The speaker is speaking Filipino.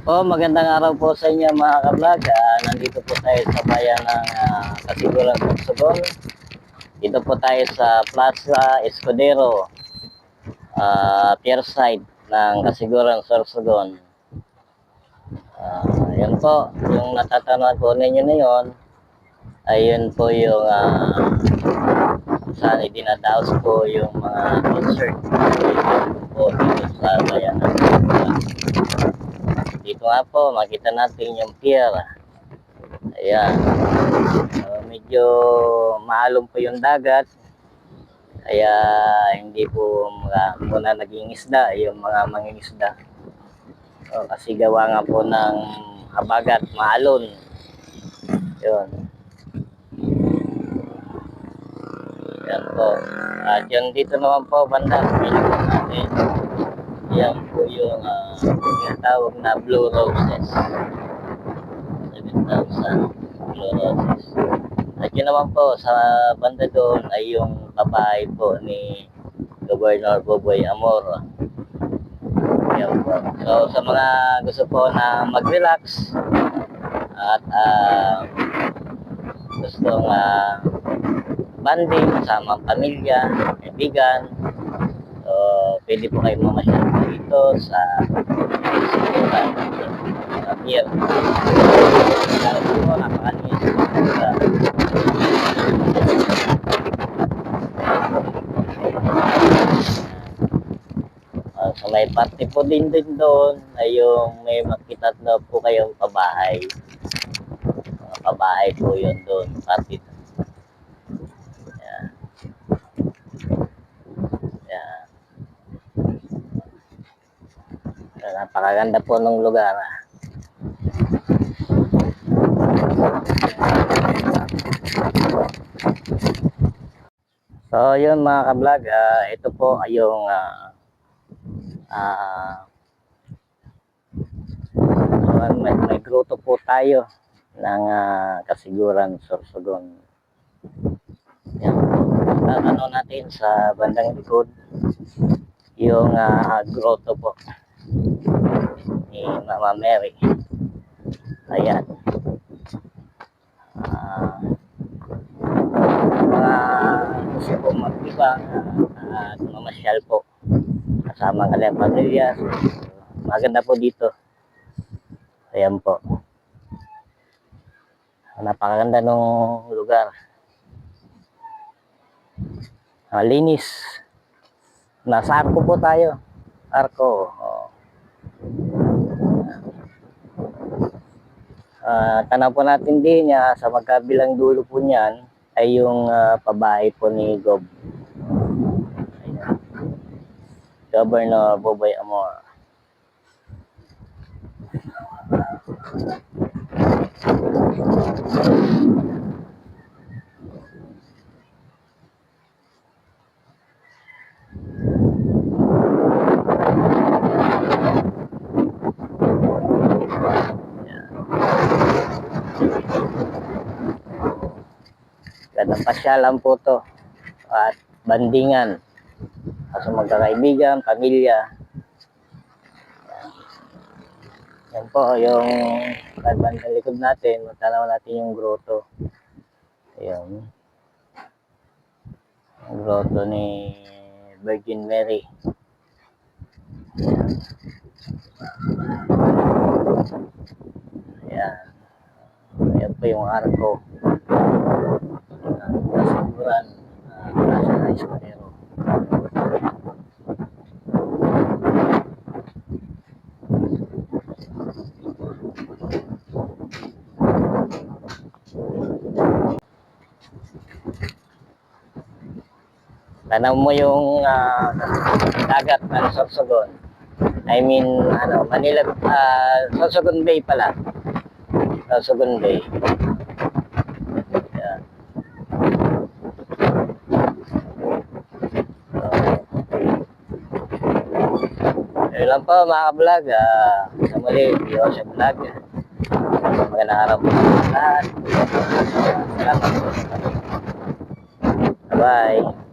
Magandang araw po sa inyo mga ka-vlog. Nandito po tayo sa bayan ng Kasiguran, Sorsogon. Dito po tayo sa Plaza Escudero, pier side ng Kasiguran, Sorsogon. Yan po, yung natatanawan po ninyo na yun, ayun po yung saan idinadaos po yung mga concert po dito sa bayan ng Kasiguran. Dito nga po, makita natin yung pier. Ayan. Medyo maalon po yung dagat. Kaya hindi po muna naging isda, yung mga mangingisda. Kasi gawa nga po ng habagat, maalon. Yun. Yan po. At yung dito naman po, banda, pinagod natin. Yan po yung tinatawag na Blue Roses. 7,000 Blue Roses. At yun naman po, sa banda doon ay yung babae po ni Governor Boboy Amor. Yan po. So, sa mga gusto po na mag-relax at gustong banding kasama ang pamilya, kaibigan, so, pwede po kayo mamasyal dito sa Kasiguran, sa pier. Lalo po, napakalinis. So, may party po din doon ay yung may makita na po kayong pabahay. Pabahay po yun doon, party. Yan. Yan. So, napakaganda po ng lugar. So, yun mga ka-vlog, ito po ay yung may gruto po tayo ng Kasiguran, Sorsogon. Yan. Ano natin sa bandang likod yung grotto po ni Mama Mary. Ayan. Mga gusto po mag-ibang mamasyal po kasama ang kanilang pamilya. Maganda po dito. Ayan po. Napakaganda ng lugar. Linis. Nasa Arco po tayo. Arco. Tanaw po natin din sa magkabilang dulo po niyan ay yung pabahay po ni Gob. Ayan. Governor Boboy Amor. Gandang pasyalan po to at bandingan sa magkakaibigan, pamilya. Yan po yung bandang likod natin, matanaw natin yung grotto. Ayan. Yung grotto ni Virgin Mary. Ayan. Ayan po yung arko. Kasiguran, Plaza Escudero. Tanaw mo yung dagat ng Sorsogon. I mean, Manila, Sorsogon Bay pala. Sorsogon Bay. Yan. Yun lang po mga ka-vlog. Sa muli, Jose Vlog. Magandang araw po sa lahat. Salamat po. Bye.